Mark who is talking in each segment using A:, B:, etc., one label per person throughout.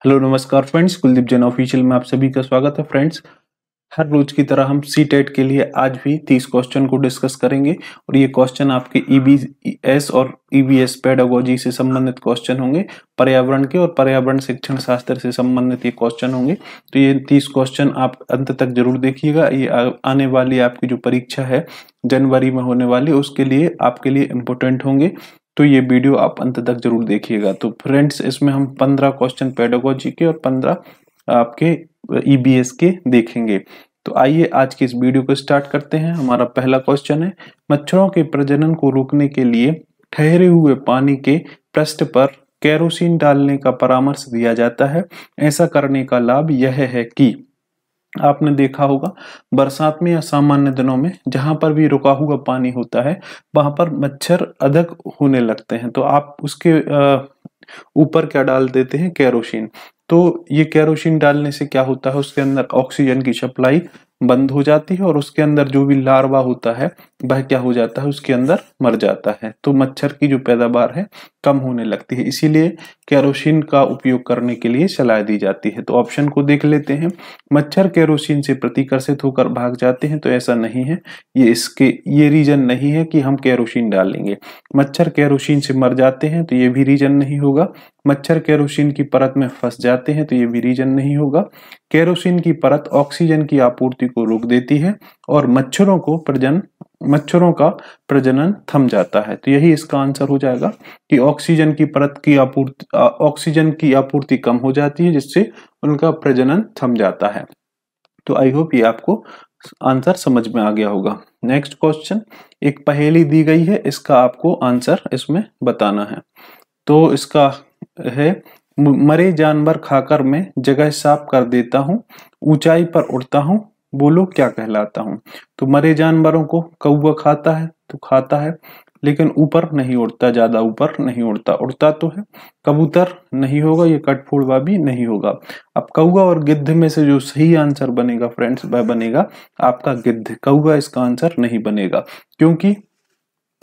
A: Hello नमस्कार friends, Kuldeep Jain official में आप सभी का स्वागत है। फ्रेंड्स, हर रोज की तरह हम सी टेट के लिए आज भी 30 क्वेश्चन को डिस्कस करेंगे और ये क्वेश्चन आपके ईबीएस और ईवीएस पेडागोजी से संबंधित क्वेश्चन होंगे। पर्यावरण के और पर्यावरण शिक्षण शास्त्र से संबंधित ये क्वेश्चन होंगे। तो ये 30 क्वेश्चन आप अंत तक जरूर देखिएगा। ये आने वाली आपकी जो परीक्षा है जनवरी में होने वाली, उसके लिए आपके लिए इम्पोर्टेंट होंगे। तो ये वीडियो आप अंत तक जरूर देखिएगा। तो फ्रेंड्स, इसमें हम 15 क्वेश्चन पेडागोजी के और 15 आपके ईबीएस के देखेंगे। तो आइए आज की इस वीडियो को स्टार्ट करते हैं। हमारा पहला क्वेश्चन है, मच्छरों के प्रजनन को रोकने के लिए ठहरे हुए पानी के पृष्ठ पर केरोसिन डालने का परामर्श दिया जाता है। ऐसा करने का लाभ यह है कि आपने देखा होगा बरसात में या सामान्य दिनों में जहां पर भी रुका हुआ पानी होता है वहां पर मच्छर अधिक होने लगते हैं। तो आप उसके ऊपर क्या डाल देते हैं, केरोसिन। तो ये केरोसिन डालने से क्या होता है, उसके अंदर ऑक्सीजन की सप्लाई बंद हो जाती है और उसके अंदर जो भी लार्वा होता है वह क्या हो जाता है, उसके अंदर मर जाता है। तो मच्छर की जो पैदावार है कम होने लगती है, इसीलिए केरोसिन का उपयोग करने के लिए सलाह दी जाती है। तो ऑप्शन को देख लेते हैं। मच्छर केरोसिन से प्रतिकर्षित होकर भाग जाते हैं, तो ऐसा नहीं है। ये रीजन नहीं है कि हम केरोसिन डालेंगे। मच्छर केरोसिन से मर जाते हैं, तो ये भी रीजन नहीं होगा। मच्छर केरोसिन की परत में फंस जाते हैं, तो ये भी रीजन नहीं होगा। केरोसिन की परत ऑक्सीजन की आपूर्ति को रोक देती है और मच्छरों का प्रजनन थम जाता है। तो यही इसका आंसर हो जाएगा कि ऑक्सीजन की आपूर्ति कम हो जाती है, जिससे उनका प्रजनन थम जाता है। तो आई होप ये आपको आंसर समझ में आ गया होगा। नेक्स्ट क्वेश्चन, एक पहेली दी गई है, इसका आपको आंसर इसमें बताना है। तो इसका है, मरे जानवर खाकर मैं जगह साफ कर देता हूँ, ऊंचाई पर उड़ता हूँ, बोलो क्या कहलाता हूँ। तो मरे जानवरों को कौवा खाता है, तो खाता है, लेकिन ऊपर नहीं उड़ता, ज्यादा ऊपर नहीं उड़ता। उड़ता तो है। कबूतर नहीं होगा, ये कठफोड़वा भी नहीं होगा। अब कौवा और गिद्ध में से जो सही आंसर बनेगा फ्रेंड्स, वह बनेगा आपका गिद्ध। कौवा इसका आंसर नहीं बनेगा, क्योंकि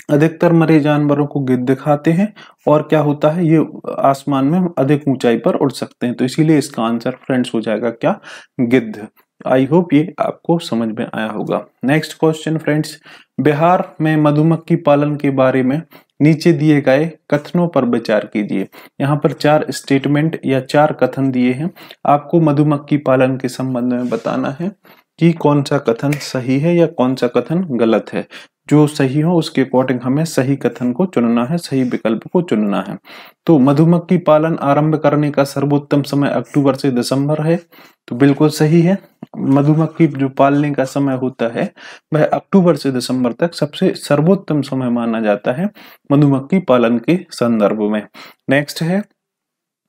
A: अधिकतर मरे जानवरों को गिद्ध खाते हैं और क्या होता है, ये आसमान में अधिक ऊंचाई पर उड़ सकते हैं। तो इसीलिए इसका आंसर फ्रेंड्स हो जाएगा क्या, गिद्ध। आई होप ये आपको समझ में आया होगा। नेक्स्ट क्वेश्चन फ्रेंड्स, बिहार में मधुमक्खी पालन के बारे में नीचे दिए गए कथनों पर विचार कीजिए। यहाँ पर 4 स्टेटमेंट या 4 कथन दिए हैं। आपको मधुमक्खी पालन के संबंध में बताना है कि कौन सा कथन सही है या कौन सा कथन गलत है। जो सही हो उसके अकॉर्डिंग हमें सही कथन को चुनना है, सही विकल्प को चुनना है। तो मधुमक्खी पालन आरंभ करने का सर्वोत्तम समय अक्टूबर से दिसंबर है, तो बिल्कुल सही है। मधुमक्खी जो पालने का समय होता है वह अक्टूबर से दिसंबर तक सबसे सर्वोत्तम समय माना जाता है मधुमक्खी पालन के संदर्भ में। नेक्स्ट है,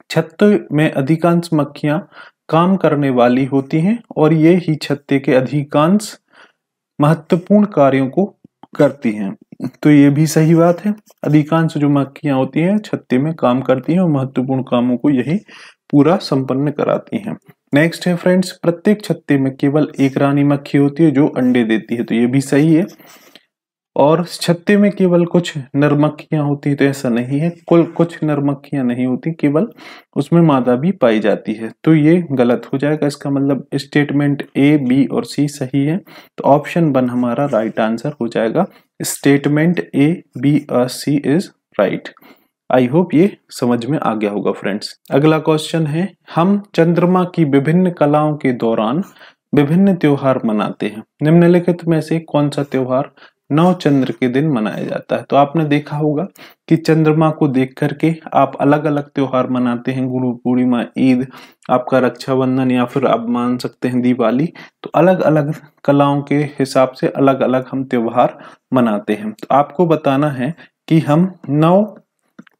A: छत्ते में अधिकांश मक्खियां काम करने वाली होती हैं और ये ही छत्ते के अधिकांश महत्वपूर्ण कार्यों को करती हैं। तो ये भी सही बात है। अधिकांश जो मक्खियां होती हैं छत्ते में काम करती हैं और महत्वपूर्ण कामों को यही पूरा संपन्न कराती हैं। नेक्स्ट है फ्रेंड्स, प्रत्येक छत्ते में केवल एक रानी मक्खी होती है जो अंडे देती है, तो ये भी सही है। और छत्ते में केवल कुछ नर मक्खियां होती है, तो ऐसा नहीं है। कुछ नर मक्खियां नहीं होती, केवल उसमें मादा भी पाई जाती है, तो ये गलत हो जाएगा। इसका मतलब स्टेटमेंट ए, बी और सी सही है। तो ऑप्शन 1 हमारा राइट आंसर हो जाएगा। स्टेटमेंट ए, बी और सी इज राइट। आई होप ये समझ में आ गया होगा फ्रेंड्स। अगला क्वेश्चन है, हम चंद्रमा की विभिन्न कलाओं के दौरान विभिन्न त्योहार मनाते हैं। निम्नलिखित में से कौन सा त्योहार नौ चंद्र के दिन मनाया जाता है। तो आपने देखा होगा कि चंद्रमा को देख करके आप अलग अलग त्योहार मनाते हैं। गुरु पूर्णिमा, ईद, आपका रक्षाबंधन, या फिर आप मान सकते हैं दिवाली। तो अलग अलग कलाओं के हिसाब से अलग अलग हम त्योहार मनाते हैं। तो आपको बताना है कि हम 9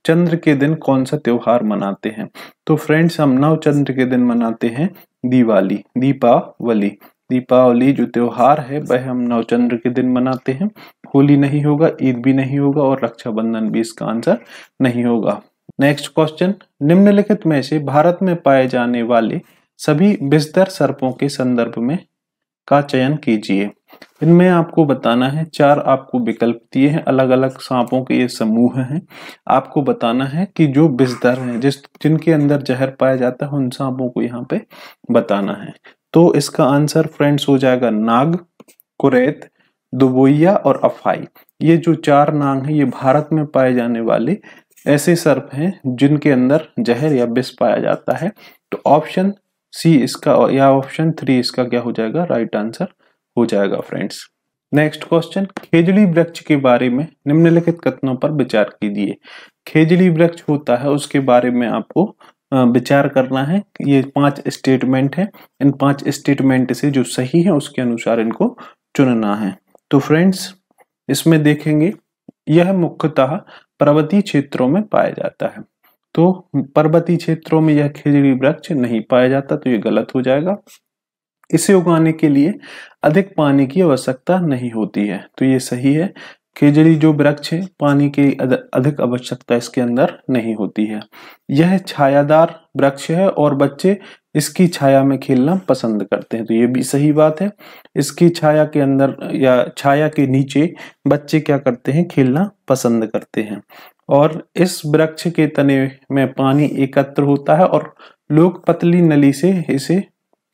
A: चंद्र के दिन कौन सा त्योहार मनाते हैं। तो फ्रेंड्स, हम 9 चंद्र के दिन मनाते हैं दीपावली। दीपावली जो त्योहार है वह हम 9 चंद्र के दिन मनाते हैं। होली नहीं होगा, ईद भी नहीं होगा और रक्षाबंधन भी इसका आंसर नहीं होगा। नेक्स्ट क्वेश्चन, निम्नलिखित में से भारत में पाए जाने वाले सभी विषधर सर्पों के संदर्भ में का चयन कीजिए। इनमें आपको बताना है, 4 आपको विकल्प दिए हैं, अलग अलग सांपों के ये समूह हैं। आपको बताना है कि जो विषधर हैं, जिनके अंदर जहर पाया जाता है, उन सांपों को यहाँ पे बताना है। तो इसका आंसर फ्रेंड्स हो जाएगा नाग, कुरैत, दुबोइया और अफाई। ये जो 4 नाग हैं, ये भारत में पाए जाने वाले ऐसे सर्प हैं जिनके अंदर जहर या विष पाया जाता है। तो ऑप्शन सी इसका या ऑप्शन 3 इसका क्या हो जाएगा, राइट आंसर हो जाएगा फ्रेंड्स। नेक्स्ट क्वेश्चन, खेजड़ी वृक्ष के बारे में निम्नलिखित कथनों पर विचार कीजिए। खेजड़ी वृक्ष होता है, उसके बारे में आपको विचार करना है। ये 5 स्टेटमेंट है, इन 5 स्टेटमेंट से जो सही है उसके अनुसार इनको चुनना है। तो फ्रेंड्स इसमें देखेंगे, यह मुख्यतः पर्वतीय क्षेत्रों में पाया जाता है। तो पर्वतीय क्षेत्रों में यह खेजड़ी वृक्ष नहीं पाया जाता, तो ये गलत हो जाएगा। इसे उगाने के लिए अधिक पानी की आवश्यकता नहीं होती है, तो ये सही है। खेजड़ी जो वृक्ष है, पानी की अधिक आवश्यकता इसके अंदर नहीं होती है। यह छायादार वृक्ष है और बच्चे इसकी छाया में खेलना पसंद करते हैं, तो ये भी सही बात है। इसकी छाया के अंदर या छाया के नीचे बच्चे क्या करते हैं, खेलना पसंद करते हैं। और इस वृक्ष के तने में पानी एकत्र होता है और लोग पतली नली से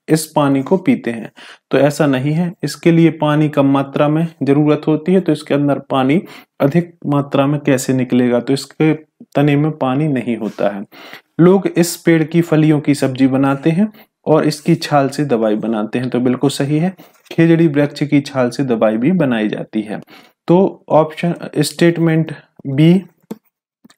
A: इस पानी को पीते हैं। तो ऐसा नहीं है, इसके लिए पानी कम मात्रा में जरूरत होती है, तो इसके अंदर पानी अधिक मात्रा में कैसे निकलेगा, तो इसके तने में पानी नहीं होता है। लोग इस पेड़ की फलियों की सब्जी बनाते हैं और इसकी छाल से दवाई बनाते हैं, तो बिल्कुल सही है, खेजड़ी वृक्ष की छाल से दवाई भी बनाई जाती है। तो ऑप्शन स्टेटमेंट बी,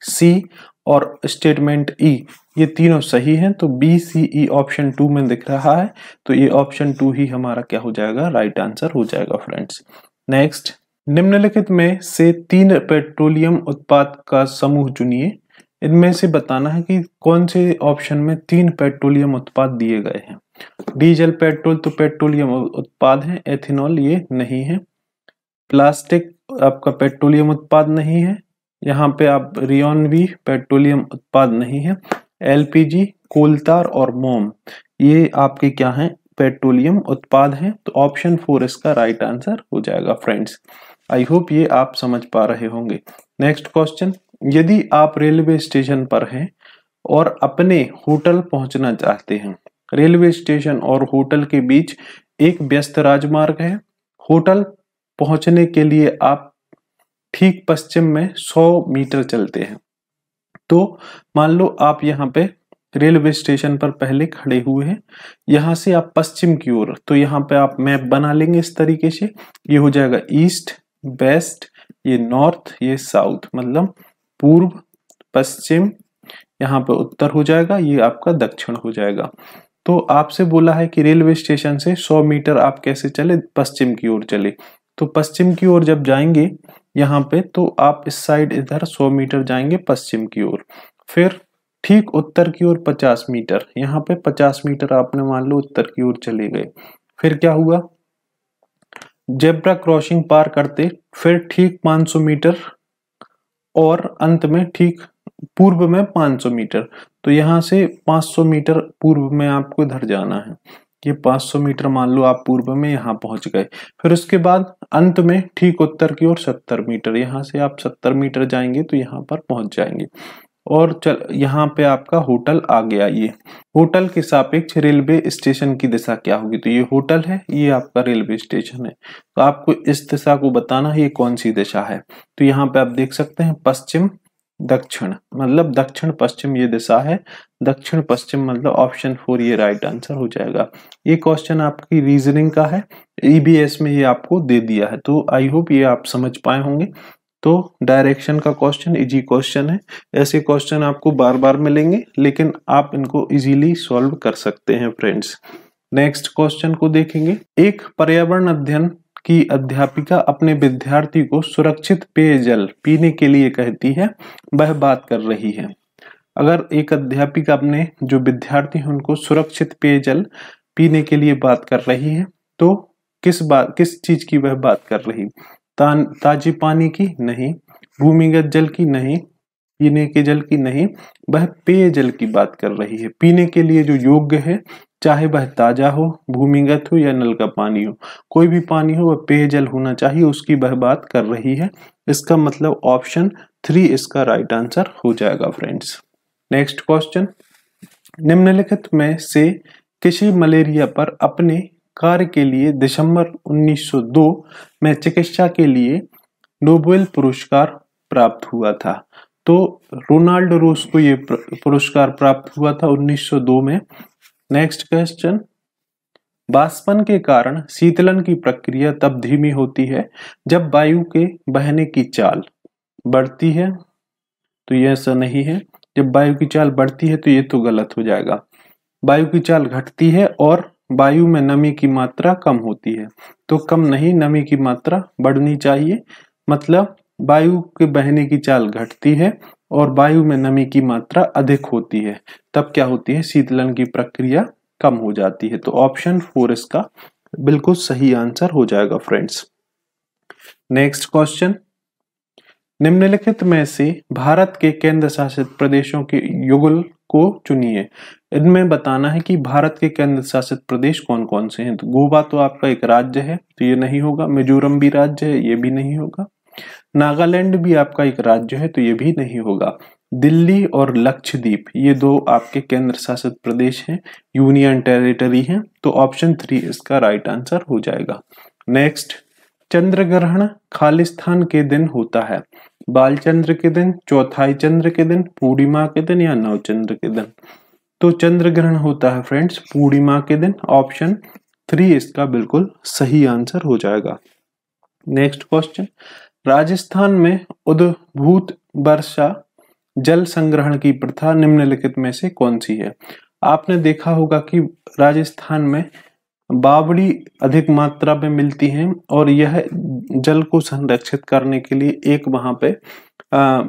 A: सी और स्टेटमेंट ई, ये तीनों सही हैं। तो बी, सी, ई ऑप्शन 2 में दिख रहा है, तो ये ऑप्शन 2 ही हमारा क्या हो जाएगा, राइट आंसर हो जाएगा फ्रेंड्स। नेक्स्ट, निम्नलिखित में से 3 पेट्रोलियम उत्पाद का समूह चुनिए। इनमें से बताना है कि कौन से ऑप्शन में 3 पेट्रोलियम उत्पाद दिए गए हैं। डीजल, पेट्रोल तो पेट्रोलियम उत्पाद है, एथेनॉल ये नहीं है, प्लास्टिक आपका पेट्रोलियम उत्पाद नहीं है, यहाँ पे आप रियोन भी पेट्रोलियम उत्पाद नहीं है, एलपीजी, कोलतार और मोम ये आपके क्या हैं, पेट्रोलियम उत्पाद हैं। तो ऑप्शन 4 इसका राइट आंसर हो जाएगा फ्रेंड्स। आई होप ये आप समझ पा रहे होंगे। नेक्स्ट क्वेश्चन, यदि आप रेलवे स्टेशन पर हैं और अपने होटल पहुंचना चाहते हैं, रेलवे स्टेशन और होटल के बीच एक व्यस्त राजमार्ग है। होटल पहुंचने के लिए आप ठीक पश्चिम में 100 मीटर चलते हैं। तो मान लो आप यहाँ पे रेलवे स्टेशन पर पहले खड़े हुए हैं, यहाँ से आप पश्चिम की ओर, तो यहाँ पे आप मैप बना लेंगे इस तरीके से, ये हो जाएगा ईस्ट, वेस्ट, ये नॉर्थ, ये साउथ, मतलब पूर्व, पश्चिम, यहाँ पे उत्तर हो जाएगा, ये आपका दक्षिण हो जाएगा। तो आपसे बोला है कि रेलवे स्टेशन से 100 मीटर आप कैसे चले, पश्चिम की ओर चले। तो पश्चिम की ओर जब जाएंगे यहाँ पे, तो आप इस साइड इधर 100 मीटर जाएंगे पश्चिम की ओर, फिर ठीक उत्तर की ओर 50 मीटर, यहाँ पे 50 मीटर आपने मान लो उत्तर की ओर चले गए। फिर क्या हुआ, जेब्रा क्रॉसिंग पार करते, फिर ठीक 500 मीटर और अंत में ठीक पूर्व में 500 मीटर, तो यहाँ से 500 मीटर पूर्व में आपको इधर जाना है। ये 500 मीटर मान लो आप पूर्व में यहाँ पहुंच गए। फिर उसके बाद अंत में ठीक उत्तर की ओर 70 मीटर, यहाँ से आप 70 मीटर जाएंगे तो यहाँ पर पहुंच जाएंगे। और यहाँ पे आपका होटल आ गया। ये होटल के सापेक्ष रेलवे स्टेशन की दिशा क्या होगी, तो ये होटल है, ये आपका रेलवे स्टेशन है। तो आपको इस दिशा को बताना है ये कौन सी दिशा है। तो यहाँ पे आप देख सकते हैं पश्चिम दक्षिण, मतलब दक्षिण पश्चिम ये दिशा है, दक्षिण पश्चिम मतलब ऑप्शन 4 ये राइट आंसर हो जाएगा। ये क्वेश्चन आपकी रीजनिंग का है, ईबीएस में ये आपको दे दिया है, तो आई होप ये आप समझ पाए होंगे। तो डायरेक्शन का क्वेश्चन इजी क्वेश्चन है, ऐसे क्वेश्चन आपको बार बार मिलेंगे, लेकिन आप इनको इजीली सॉल्व कर सकते हैं फ्रेंड्स। नेक्स्ट क्वेश्चन को देखेंगे, एक पर्यावरण अध्ययन की अध्यापिका अपने विद्यार्थी को सुरक्षित पेयजल पीने के लिए कहती है, वह बात कर रही है। अगर एक अध्यापिका अपने जो विद्यार्थी हैं उनको सुरक्षित पेयजल पीने के लिए बात कर रही है, तो किस चीज की वह बात कर रही, ताजी पानी की नहीं, भूमिगत जल की नहीं, पीने के जल की नहीं, वह पेयजल की बात कर रही है। पीने के लिए जो योग्य है चाहे वह ताजा हो, भूमिगत हो या नल का पानी हो, कोई भी पानी हो वह पेयजल होना चाहिए, उसकी वह बात कर रही है। इसका मतलब ऑप्शन 3 इसका राइट आंसर हो जाएगा फ्रेंड्स। नेक्स्ट क्वेश्चन, निम्नलिखित में से किसी मलेरिया पर अपने कार्य के लिए दिसंबर 1902 में चिकित्सा के लिए नोबेल पुरस्कार प्राप्त हुआ था? तो रोनाल्ड रोस को ये पुरस्कार प्राप्त हुआ था 1902 में। नेक्स्ट क्वेश्चन, वाष्पन के कारण शीतलन की प्रक्रिया तब धीमी होती है जब वायु के बहने की चाल बढ़ती है, तो यह ऐसा नहीं है। जब वायु की चाल बढ़ती है तो ये तो गलत हो जाएगा। वायु की चाल घटती है और वायु में नमी की मात्रा कम होती है, तो कम नहीं, नमी की मात्रा बढ़नी चाहिए। मतलब वायु के बहने की चाल घटती है और वायु में नमी की मात्रा अधिक होती है, तब क्या होती है, शीतलन की प्रक्रिया कम हो जाती है। तो ऑप्शन 4 इसका बिल्कुल सही आंसर हो जाएगा फ्रेंड्स। नेक्स्ट क्वेश्चन, निम्नलिखित में से भारत के केंद्र शासित प्रदेशों के युगल को चुनिए। इनमें बताना है कि भारत के केंद्र शासित प्रदेश कौन कौन से हैं। तो गोवा तो आपका एक राज्य है, तो ये नहीं होगा। मिजोरम भी राज्य है, ये भी नहीं होगा। नागालैंड भी आपका एक राज्य है, तो ये भी नहीं होगा। दिल्ली और लक्षद्वीप ये दो आपके केंद्र शासित प्रदेश हैं, यूनियन टेरिटरी हैं, तो ऑप्शन 3 इसका राइट आंसर हो जाएगा। नेक्स्ट, चंद्र ग्रहण खालिस्तान के दिन होता है? बाल चंद्र के दिन, चौथाई चंद्र के दिन, पूर्णिमा के दिन या नव चंद्र के दिन? तो चंद्र ग्रहण होता है फ्रेंड्स पूर्णिमा के दिन, ऑप्शन 3 इसका बिल्कुल सही आंसर हो जाएगा। नेक्स्ट क्वेश्चन, राजस्थान में उद्भूत वर्षा जल संग्रहण की प्रथा निम्नलिखित में से कौन सी है? आपने देखा होगा कि राजस्थान में बावड़ी अधिक मात्रा में मिलती हैं और यह जल को संरक्षित करने के लिए एक वहां पे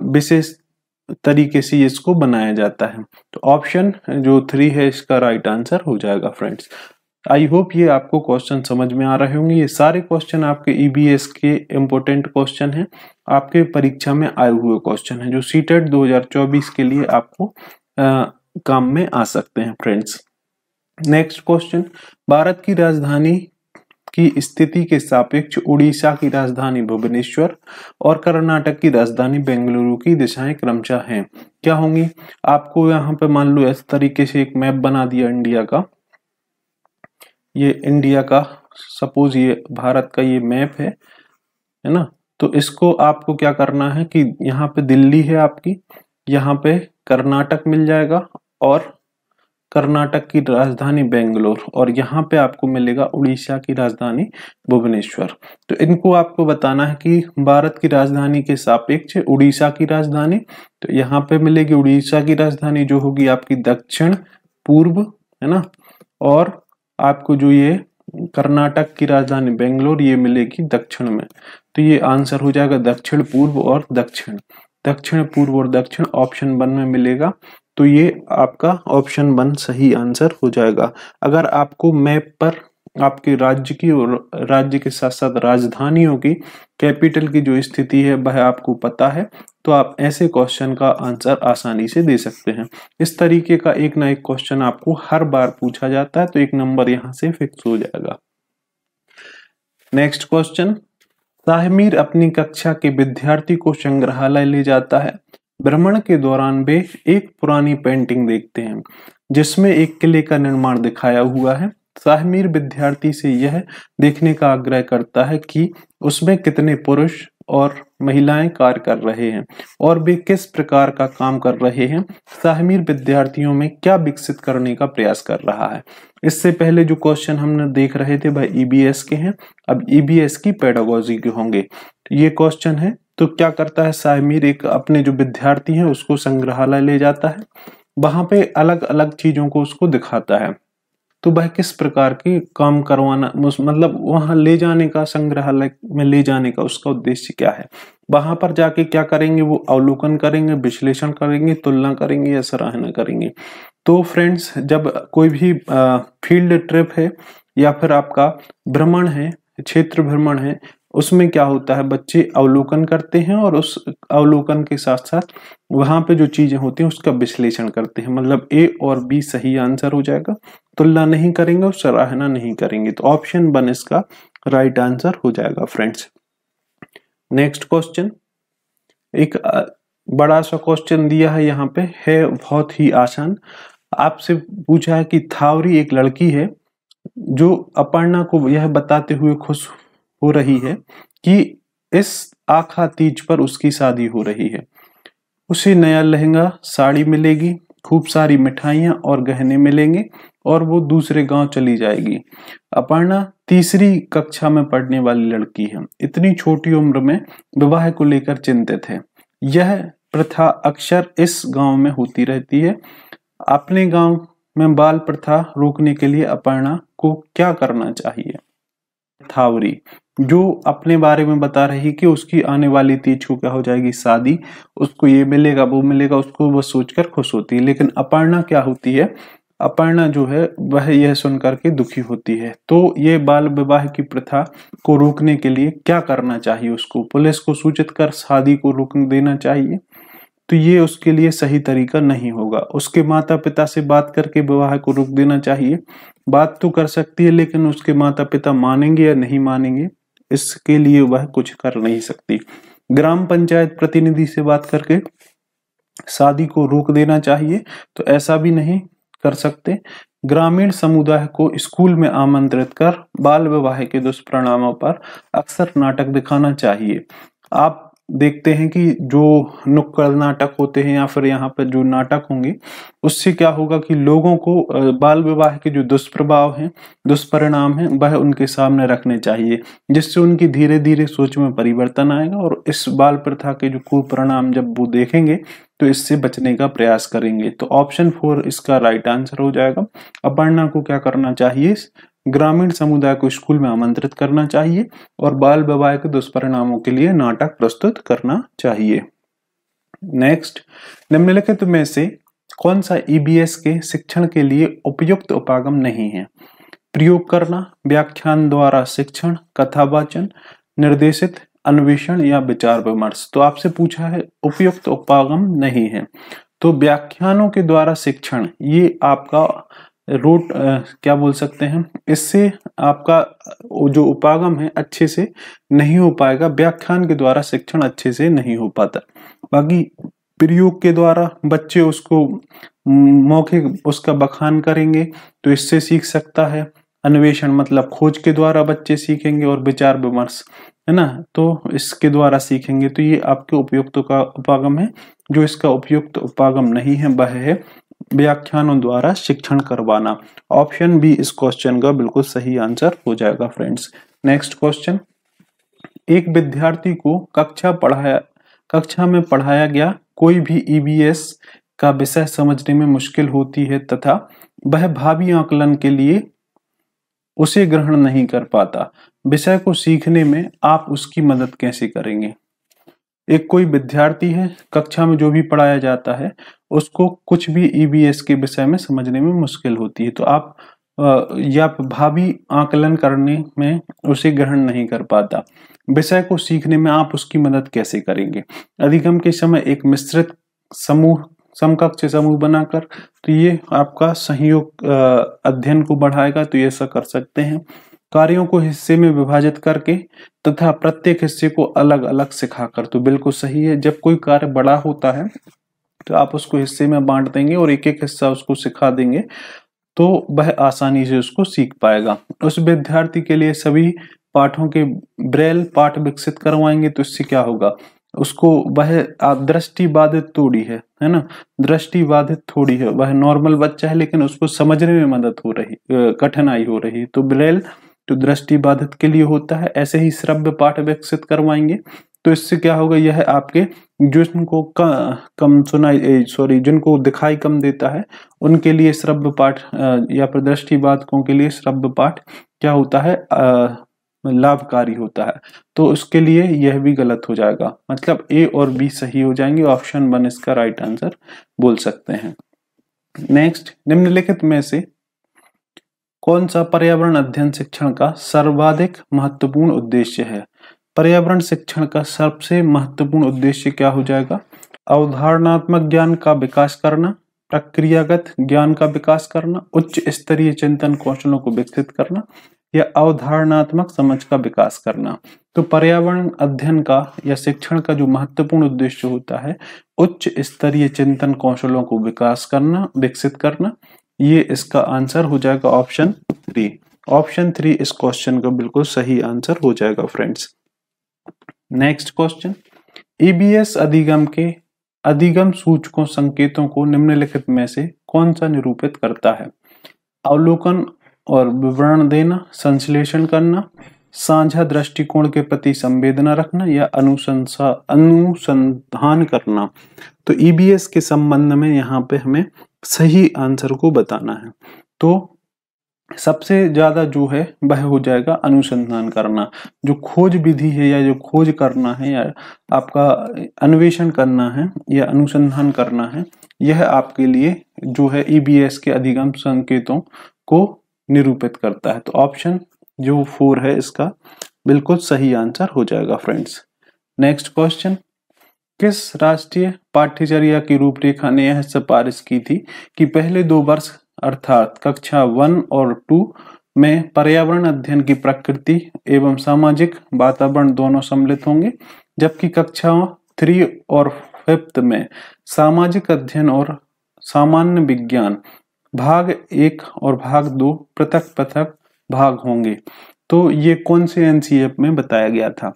A: विशेष तरीके से इसको बनाया जाता है। तो ऑप्शन जो 3 है इसका राइट आंसर हो जाएगा फ्रेंड्स। आई होप ये आपको क्वेश्चन समझ में आ रहे होंगे। ये सारे क्वेश्चन आपके ईबीएस के इम्पोर्टेंट क्वेश्चन हैं, आपके परीक्षा में आए हुए क्वेश्चन हैं जो सीटेट 2024 के लिए आपको काम में आ सकते हैं फ्रेंड्स। नेक्स्ट क्वेश्चन, भारत की राजधानी की स्थिति के सापेक्ष उड़ीसा की राजधानी भुवनेश्वर और कर्नाटक की राजधानी बेंगलुरु की दिशाएं क्रमशः हैं, क्या होंगी? आपको यहाँ पे मान लो इस तरीके से एक मैप बना दिया इंडिया का, ये इंडिया का, सपोज ये भारत का ये मैप है ना। तो इसको आपको क्या करना है कि यहाँ पे दिल्ली है आपकी, यहाँ पे कर्नाटक मिल जाएगा और कर्नाटक की राजधानी बेंगलोर, और यहाँ पे आपको मिलेगा उड़ीसा की राजधानी भुवनेश्वर। तो इनको आपको बताना है कि भारत की राजधानी के सापेक्ष उड़ीसा की राजधानी, तो यहाँ पे मिलेगी उड़ीसा की राजधानी जो होगी आपकी दक्षिण पूर्व, है ना, और आपको जो ये कर्नाटक की राजधानी बेंगलोर ये मिलेगी दक्षिण में। तो ये आंसर हो जाएगा दक्षिण पूर्व और दक्षिण, दक्षिण पूर्व और दक्षिण ऑप्शन 1 में मिलेगा। तो ये आपका ऑप्शन 1 सही आंसर हो जाएगा। अगर आपको मैप पर आपके राज्य की और राज्य के साथ साथ राजधानियों की कैपिटल की जो स्थिति है वह आपको पता है, तो आप ऐसे क्वेश्चन का आंसर आसानी से दे सकते हैं। इस तरीके का एक ना एक क्वेश्चन आपको हर बार पूछा जाता है, तो एक नंबर यहां से फिक्स हो जाएगा। नेक्स्ट क्वेश्चन, शाहमीर अपनी कक्षा के विद्यार्थी को संग्रहालय ले जाता है। भ्रमण के दौरान वे एक पुरानी पेंटिंग देखते हैं जिसमें एक किले का निर्माण दिखाया हुआ है। शाहमीर विद्यार्थी से यह देखने का आग्रह करता है कि उसमें कितने पुरुष और महिलाएं कार्य कर रहे हैं और वे किस प्रकार का काम कर रहे हैं। शाहमीर विद्यार्थियों में क्या विकसित करने का प्रयास कर रहा है। इससे पहले जो क्वेश्चन हमने देख रहे थे वह ईबीएस के हैं, अब ईबीएस की पेडागोजी के होंगे। ये क्वेश्चन है, तो क्या करता है शाहमीर, एक अपने जो विद्यार्थी हैं उसको संग्रहालय ले जाता है, वहां पे अलग अलग चीजों को उसको दिखाता है। तो वह किस प्रकार के काम करवाना, मतलब वहां ले जाने का, संग्रहालय में ले जाने का उसका उद्देश्य क्या है। वहां पर जाके क्या करेंगे, वो अवलोकन करेंगे, विश्लेषण करेंगे, तुलना करेंगे या सराहना करेंगे। तो फ्रेंड्स, जब कोई भी फील्ड ट्रिप है या फिर आपका भ्रमण है, क्षेत्र भ्रमण है, उसमें क्या होता है, बच्चे अवलोकन करते हैं और उस अवलोकन के साथ साथ वहां पे जो चीजें होती हैं उसका विश्लेषण करते हैं। मतलब ए और बी सही आंसर हो जाएगा। तुलना नहीं करेंगे और सराहना नहीं करेंगे, तो ऑप्शन 1 इसका राइट आंसर हो जाएगा फ्रेंड्स। नेक्स्ट क्वेश्चन, एक बड़ा सा क्वेश्चन दिया है यहाँ पे, है बहुत ही आसान। आपसे पूछा है कि थावरी एक लड़की है जो अपर्णा को यह बताते हुए खुश हो रही है कि इस आखा तीज पर उसकी शादी हो रही है। उसे नया लहंगा साड़ी मिलेगी, खूब सारी मिठाइयां और गहने मिलेंगे और वो दूसरे गांव चली जाएगी। अपर्णा तीसरी कक्षा में पढ़ने वाली लड़की है, इतनी छोटी उम्र में विवाह को लेकर चिंतित है। यह प्रथा अक्सर इस गांव में होती रहती है। अपने गांव में बाल प्रथा रोकने के लिए अपर्णा को क्या करना चाहिए? थावरी जो अपने बारे में बता रही कि उसकी आने वाली तीज को क्या हो जाएगी, शादी, उसको ये मिलेगा वो मिलेगा, उसको वो सोचकर खुश होती है। लेकिन अपर्णा क्या होती है, अपर्णा जो है वह यह सुनकर के दुखी होती है। तो ये बाल विवाह की प्रथा को रोकने के लिए क्या करना चाहिए उसको? पुलिस को सूचित कर शादी को रोक देना चाहिए, तो ये उसके लिए सही तरीका नहीं होगा। उसके माता पिता से बात करके विवाह को रोक देना चाहिए। बात तो कर सकती है लेकिन उसके माता पिता मानेंगे या नहीं मानेंगे, इसके लिए वह कुछ कर नहीं सकती। ग्राम पंचायत प्रतिनिधि से बात करके शादी को रोक देना चाहिए, तो ऐसा भी नहीं कर सकते। ग्रामीण समुदाय को स्कूल में आमंत्रित कर बाल विवाह के दुष्परिणामों पर अक्सर नाटक दिखाना चाहिए। आप देखते हैं कि जो नुक्कड़ नाटक होते हैं या फिर यहाँ पर जो नाटक होंगे, उससे क्या होगा कि लोगों को बाल विवाह के जो दुष्प्रभाव हैं, दुष्परिणाम हैं, वह उनके सामने रखने चाहिए, जिससे उनकी धीरे धीरे सोच में परिवर्तन आएगा और इस बाल प्रथा के जो कुपरिणाम जब वो देखेंगे तो इससे बचने का प्रयास करेंगे। तो ऑप्शन 4 इसका राइट आंसर हो जाएगा। अपर्णा को क्या करना चाहिए, ग्रामीण समुदाय को स्कूल में आमंत्रित करना चाहिए और बाल विवाह के दुष्परिणामों के लिए नाटक प्रस्तुत करना चाहिए। नेक्स्ट, निम्नलिखित में से कौन सा ईबीएस के शिक्षण के लिए उपयुक्त उपागम नहीं है? प्रयोग करना, व्याख्यान द्वारा शिक्षण, कथावाचन, निर्देशित अन्वेषण या विचार विमर्श। तो आपसे पूछा है उपयुक्त उपागम नहीं है, तो व्याख्यानों के द्वारा शिक्षण ये आपका क्या बोल सकते हैं, इससे आपका जो उपागम है अच्छे से नहीं हो पाएगा। व्याख्यान के द्वारा शिक्षण अच्छे से नहीं हो पाता। बाकी प्रयोग के द्वारा बच्चे उसको मौखिक उसका बखान करेंगे तो इससे सीख सकता है। अन्वेषण मतलब खोज के द्वारा बच्चे सीखेंगे और विचार विमर्श, है ना, तो इसके द्वारा सीखेंगे। तो ये आपके उपयुक्त का उपागम है। जो इसका उपयुक्त उपागम नहीं है वह है व्याख्यानों द्वारा शिक्षण करवाना। ऑप्शन बी इस क्वेश्चन का बिल्कुल सही आंसर हो जाएगा फ्रेंड्स। नेक्स्ट क्वेश्चन, एक विद्यार्थी को कक्षा में पढ़ाया गया कोई भी ईबीएस का विषय समझने में मुश्किल होती है तथा वह भावी आकलन के लिए उसे ग्रहण नहीं कर पाता। विषय को सीखने में आप उसकी मदद कैसे करेंगे? एक कोई विद्यार्थी है, कक्षा में जो भी पढ़ाया जाता है उसको कुछ भी ईबीएस के विषय में समझने में मुश्किल होती है, तो आप या भावी आकलन करने में उसे ग्रहण नहीं कर पाता। विषय को सीखने में आप उसकी मदद कैसे करेंगे? अधिगम के समय एक मिश्रित समूह, समकक्ष समूह बनाकर, तो ये आपका सहयोग अध्ययन को बढ़ाएगा, तो ये ऐसा कर सकते हैं। कार्यों को हिस्से में विभाजित करके तथा प्रत्येक हिस्से को अलग अलग सिखाकर, तो बिल्कुल सही है। जब कोई कार्य बड़ा होता है तो आप उसको हिस्से में बांट देंगे और एक एक हिस्सा उसको सिखा देंगे, तो वह आसानी से उसको सीख पाएगा। उस विद्यार्थी के लिए सभी पाठों के ब्रेल पाठ विकसित करवाएंगे, तो इससे क्या होगा, उसको वह दृष्टि बाधित थोड़ी है ना, दृष्टि बाधित थोड़ी है, वह नॉर्मल बच्चा है लेकिन उसको समझने में मदद हो रही, कठिनाई हो रही, तो ब्रेल तो दृष्टि बाधित के लिए होता है। ऐसे ही श्रव्य पाठ विकसित करवाएंगे, तो इससे क्या होगा, यह आपके जिनको कम सुनाई जिनको दिखाई कम देता है उनके लिए श्रव्य पाठ या फिर दृष्टि बाधिकों के लिए श्रव्य पाठ क्या होता है, लाभकारी होता है। तो उसके लिए यह भी गलत हो जाएगा, मतलब ए और बी सही हो जाएंगे। ऑप्शन 1 इसका राइट आंसर बोल सकते हैं। नेक्स्ट, निम्नलिखित में से कौन सा पर्यावरण अध्ययन शिक्षण का सर्वाधिक महत्वपूर्ण उद्देश्य है? पर्यावरण शिक्षण का सबसे महत्वपूर्ण उद्देश्य क्या हो जाएगा? अवधारणात्मक ज्ञान का विकास करना, प्रक्रियागत ज्ञान का विकास करना, उच्च स्तरीय चिंतन कौशलों को विकसित करना या अवधारणात्मक समझ का विकास करना। तो पर्यावरण अध्ययन का या शिक्षण का जो महत्वपूर्ण उद्देश्य होता है, उच्च स्तरीय चिंतन कौशलों को विकास करना, विकसित करना। ये इसका आंसर हो जाएगा ऑप्शन 3। ऑप्शन 3 इस क्वेश्चन का बिल्कुल सही आंसर हो जाएगा फ्रेंड्स। नेक्स्ट क्वेश्चन, ईबीएस अधिगम के अधिगम सूचकों संकेतों को निम्नलिखित में से कौन सा निरूपित करता है? अवलोकन और विवरण देना, संश्लेषण करना, साझा दृष्टिकोण के प्रति संवेदना रखना या अनुसंधान करना। तो ईबीएस के संबंध में यहाँ पे हमें सही आंसर को बताना है। तो सबसे ज्यादा जो है वह हो जाएगा अनुसंधान करना। जो खोज विधि है या जो खोज करना है या आपका अन्वेषण करना है या अनुसंधान करना है, यह आपके लिए जो है ईबीएस के अधिगम संकेतों को निरूपित करता है। तो ऑप्शन जो 4 है इसका बिल्कुल सही आंसर हो जाएगा फ्रेंड्स। नेक्स्ट क्वेश्चन, किस राष्ट्रीय पाठ्यचर्या की रूपरेखा ने यह सिफारिश की थी कि पहले 2 वर्ष अर्थात कक्षा 1 और 2 में पर्यावरण अध्ययन की प्रकृति एवं सामाजिक वातावरण दोनों सम्मिलित होंगे, जबकि कक्षा 3 और 5 में सामाजिक अध्ययन और सामान्य विज्ञान भाग 1 और भाग 2 पृथक पृथक भाग होंगे। तो ये कौन से एनसीएफ में बताया गया था?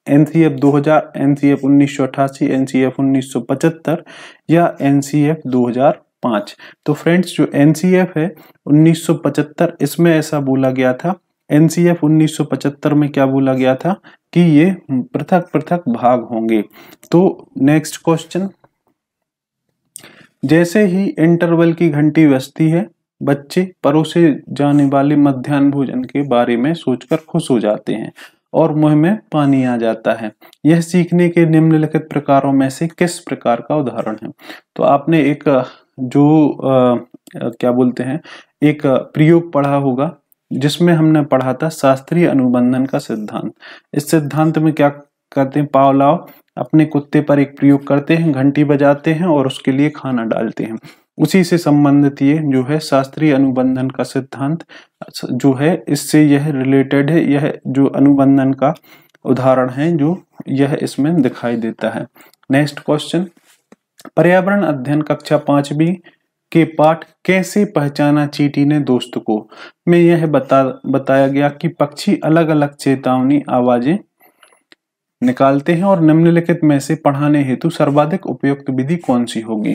A: एनसीएफ 2000, एनसीएफ 1988, एनसीएफ 1975 या एनसीएफ 2005। तो फ्रेंड्स जो एनसीएफ है 1975, इसमें ऐसा बोला गया था। एनसीएफ 1975 में क्या बोला गया था कि ये पृथक पृथक भाग होंगे। तो नेक्स्ट क्वेश्चन, जैसे ही इंटरवल की घंटी बजती है, बच्चे परोसे जाने वाले मध्याह्न भोजन के बारे में सोचकर खुश हो जाते हैं और मुंह में पानी आ जाता है। यह सीखने के निम्नलिखित प्रकारों में से किस प्रकार का उदाहरण है? तो आपने एक जो क्या बोलते हैं, एक प्रयोग पढ़ा होगा जिसमें हमने पढ़ा था शास्त्रीय अनुबंधन का सिद्धांत। इस सिद्धांत में क्या करते हैं, पावलोव अपने कुत्ते पर एक प्रयोग करते हैं, घंटी बजाते हैं और उसके लिए खाना डालते हैं। उसी से संबंधित ये जो है शास्त्रीय अनुबंधन का सिद्धांत जो है, इससे यह रिलेटेड है। यह जो अनुबंधन का उदाहरण है जो यह इसमें दिखाई देता है। नेक्स्ट क्वेश्चन, पर्यावरण अध्ययन कक्षा 5वीं के पाठ कैसे पहचाना चींटी ने दोस्त को में यह बताया गया कि पक्षी अलग अलग चेतावनी आवाजें निकालते हैं और निम्नलिखित में से पढ़ाने हेतु सर्वाधिक उपयुक्त विधि कौन सी होगी?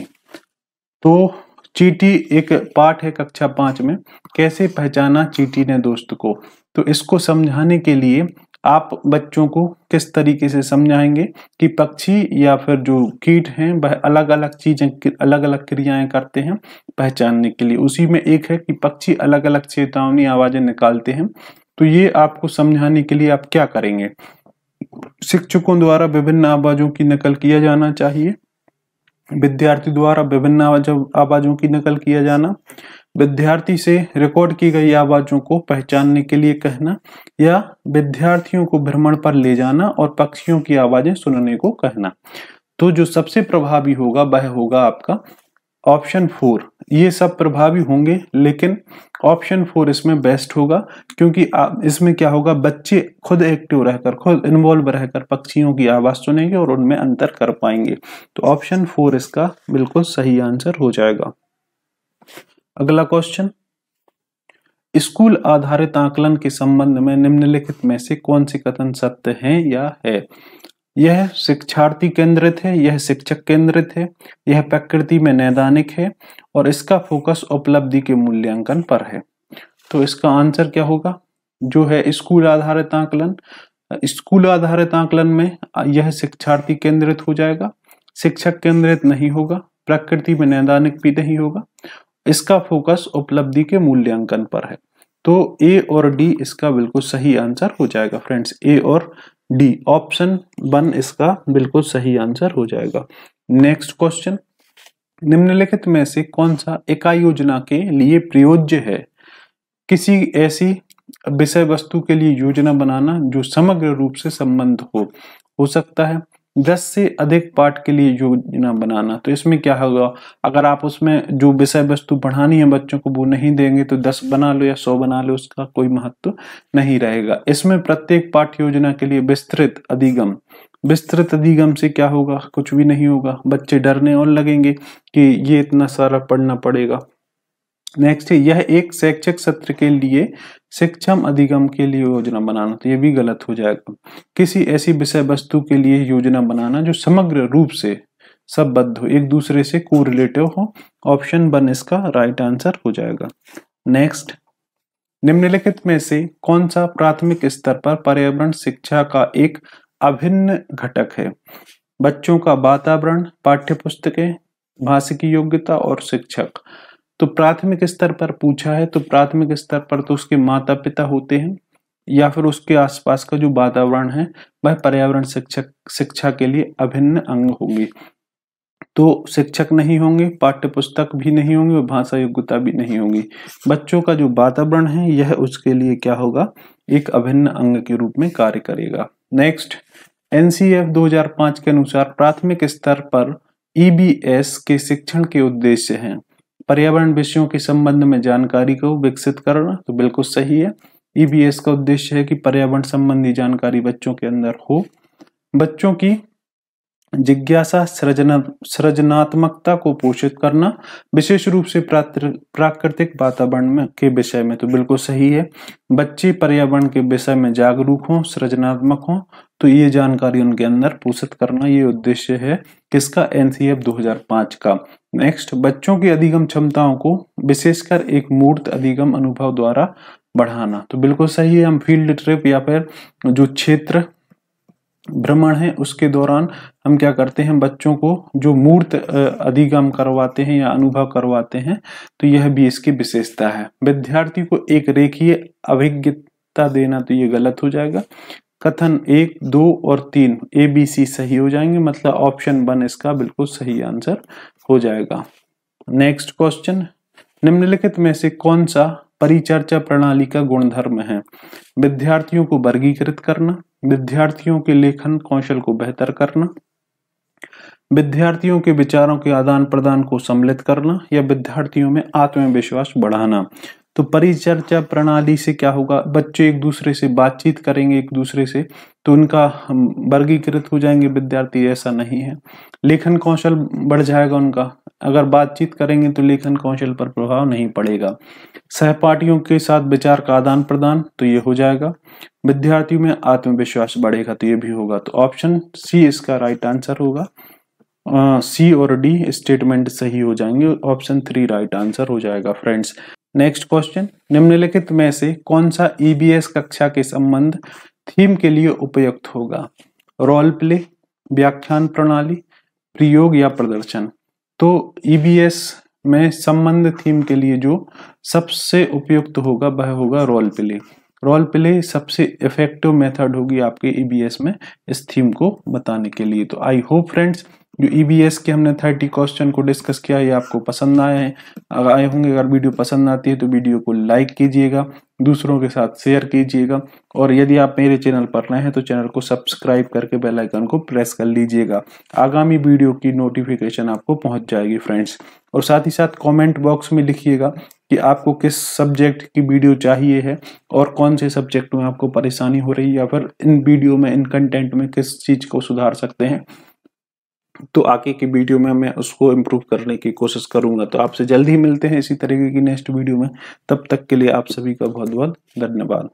A: तो चींटी एक पाठ है कक्षा 5 में, कैसे पहचाना चींटी ने दोस्त को। तो इसको समझाने के लिए आप बच्चों को किस तरीके से समझाएंगे कि पक्षी या फिर जो कीट हैं वह अलग अलग चीजें, अलग अलग क्रियाएं करते हैं पहचानने के लिए। उसी में एक है कि पक्षी अलग अलग चेतावनी आवाजें निकालते हैं। तो ये आपको समझाने के लिए आप क्या करेंगे? शिक्षकों द्वारा विभिन्न आवाजों की नकल किया जाना चाहिए, विद्यार्थी द्वारा विभिन्न आवाजों की नकल किया जाना, विद्यार्थी से रिकॉर्ड की गई आवाजों को पहचानने के लिए कहना, या विद्यार्थियों को भ्रमण पर ले जाना और पक्षियों की आवाजें सुनने को कहना। तो जो सबसे प्रभावी होगा वह होगा आपका ऑप्शन 4। ये सब प्रभावी होंगे लेकिन ऑप्शन 4 इसमें बेस्ट होगा, क्योंकि इसमें क्या होगा, बच्चे खुद एक्टिव रहकर, खुद इन्वॉल्व रहकर पक्षियों की आवाज सुनेंगे और उनमें अंतर कर पाएंगे। तो ऑप्शन 4 इसका बिल्कुल सही आंसर हो जाएगा। अगला क्वेश्चन, स्कूल आधारित आकलन के संबंध में निम्नलिखित में से कौन से कथन सत्य हैं या है? यह शिक्षार्थी केंद्रित है, यह शिक्षक केंद्रित है, यह प्रकृति में नैदानिक है और इसका फोकस उपलब्धि के मूल्यांकन पर है। तो इसका आंसर क्या होगा? जो है स्कूल आधारित आकलन। स्कूल आधारित आकलन में यह शिक्षार्थी केंद्रित हो जाएगा, शिक्षक केंद्रित नहीं होगा, प्रकृति में नैदानिक भी नहीं होगा, इसका फोकस उपलब्धि के मूल्यांकन पर है। तो ए और डी इसका बिल्कुल सही आंसर हो जाएगा फ्रेंड्स। ए और डी, ऑप्शन 1 इसका बिल्कुल सही आंसर हो जाएगा। नेक्स्ट क्वेश्चन, निम्नलिखित में से कौन सा इकाई योजना के लिए प्रयोज्य है? किसी ऐसी विषय वस्तु के लिए योजना बनाना जो समग्र रूप से संबंध हो सकता है। 10 से अधिक पाठ के लिए योजना बनाना, तो इसमें क्या होगा, अगर आप उसमें जो विषय वस्तु पढ़ानी है बच्चों को वो नहीं देंगे तो 10 बना लो या 100 बना लो, उसका कोई महत्व नहीं रहेगा। इसमें प्रत्येक पाठ्य योजना के लिए विस्तृत अधिगम से क्या होगा, कुछ भी नहीं होगा, बच्चे डरने और लगेंगे कि ये इतना सारा पढ़ना पड़ेगा। नेक्स्ट है, यह एक शैक्षिक सत्र के लिए शिक्षम अधिगम के लिए योजना बनाना, तो ये भी गलत हो जाएगा। किसी ऐसी विषय वस्तु के लिए योजना बनाना जो समग्र रूप से संबद्ध हो, एक दूसरे से कोरिलेटिव हो। ऑप्शन 1 इसका राइट आंसर हो जाएगा। नेक्स्ट, निम्नलिखित में से कौन सा प्राथमिक स्तर पर पर्यावरण शिक्षा का एक अभिन्न घटक है? बच्चों का वातावरण, पाठ्य पुस्तकें, भाषिकी योग्यता और शिक्षक। तो प्राथमिक स्तर पर पूछा है तो प्राथमिक स्तर पर तो उसके माता पिता होते हैं या फिर उसके आसपास का जो वातावरण है वह पर्यावरण शिक्षा के लिए अभिन्न अंग होगी। तो शिक्षक नहीं होंगे, पाठ्य पुस्तक भी नहीं होंगे और भाषा योग्यता भी नहीं होगी। बच्चों का जो वातावरण है यह उसके लिए क्या होगा, एक अभिन्न अंग के रूप में कार्य करेगा। नेक्स्ट, एनसीएफ 2005 के अनुसार प्राथमिक स्तर पर ईबीएस के शिक्षण के उद्देश्य हैं पर्यावरण विषयों के संबंध में जानकारी को विकसित करना, तो बिल्कुल सही है। ईबीएस का उद्देश्य है कि पर्यावरण संबंधी जानकारी बच्चों के अंदर हो। बच्चों की जिज्ञासा, सृजनात्मकता को पोषित करना, विशेष रूप से प्राकृतिक वातावरण के विषय में, तो बिल्कुल सही है। बच्चे पर्यावरण के विषय में जागरूक हों, सृजनात्मक हों, तो ये जानकारी उनके अंदर पोषित करना, ये उद्देश्य है किसका, एनसीएफ 2005 का। नेक्स्ट, बच्चों की अधिगम क्षमताओं को विशेषकर एक मूर्त अधिगम अनुभव द्वारा बढ़ाना, तो बिल्कुल सही है। हम फील्ड ट्रिप या फिर जो क्षेत्र भ्रमण है उसके दौरान हम क्या करते हैं, बच्चों को जो मूर्त अधिगम करवाते हैं या अनुभव करवाते हैं, तो यह भी इसकी विशेषता है। विद्यार्थी को एक रेखीय अभिज्ञता देना, तो ये गलत हो जाएगा। कथन 1, 2 और 3 ABC सही हो जाएंगे, मतलब ऑप्शन 1 इसका बिल्कुल सही आंसर हो जाएगा। नेक्स्ट क्वेश्चन, निम्नलिखित में से कौन सा परिचर्चा प्रणाली का गुणधर्म है? विद्यार्थियों को वर्गीकृत करना, विद्यार्थियों के लेखन कौशल को बेहतर करना, विद्यार्थियों के विचारों के आदान प्रदान को सम्मिलित करना, या विद्यार्थियों में आत्मविश्वास बढ़ाना। तो परिचर्चा प्रणाली से क्या होगा, बच्चे एक दूसरे से बातचीत करेंगे एक दूसरे से, तो उनका वर्गीकृत हो जाएंगे विद्यार्थी, ऐसा नहीं है। लेखन कौशल बढ़ जाएगा उनका, अगर बातचीत करेंगे तो लेखन कौशल पर प्रभाव नहीं पड़ेगा। सहपाठियों के साथ विचार का आदान प्रदान, तो ये हो जाएगा। विद्यार्थियों में आत्मविश्वास बढ़ेगा, तो ये भी होगा। तो ऑप्शन सी इसका राइट आंसर होगा। सी और डी स्टेटमेंट सही हो जाएंगे, ऑप्शन 3 राइट आंसर हो जाएगा फ्रेंड्स। नेक्स्ट क्वेश्चन, निम्नलिखित में से कौन सा ईबीएस कक्षा के संबंध थीम के लिए उपयुक्त होगा? रोल प्ले, व्याख्यान प्रणाली, प्रयोग या प्रदर्शन। तो ईबीएस में संबंध थीम के लिए जो सबसे उपयुक्त होगा वह होगा रोल प्ले। रोल प्ले सबसे इफेक्टिव मेथड होगी आपके ईबीएस में इस थीम को बताने के लिए। तो आई होप फ्रेंड्स जो ईबीएस के हमने 30 क्वेश्चन को डिस्कस किया ये आपको पसंद आए हैं, आए होंगे। अगर वीडियो पसंद आती है तो वीडियो को लाइक कीजिएगा, दूसरों के साथ शेयर कीजिएगा, और यदि आप मेरे चैनल पर नए हैं तो चैनल को सब्सक्राइब करके बेल आइकन को प्रेस कर लीजिएगा। आगामी वीडियो की नोटिफिकेशन आपको पहुंच जाएगी फ्रेंड्स। और साथ ही साथ कमेंट बॉक्स में लिखिएगा कि आपको किस सब्जेक्ट की वीडियो चाहिए है और कौन से सब्जेक्ट में आपको परेशानी हो रही है, या फिर इन वीडियो में, इन कंटेंट में किस चीज को सुधार सकते हैं। तो आगे की वीडियो में मैं उसको इम्प्रूव करने की कोशिश करूंगा। तो आपसे जल्द ही मिलते हैं इसी तरीके की नेक्स्ट वीडियो में। तब तक के लिए आप सभी का बहुत बहुत धन्यवाद।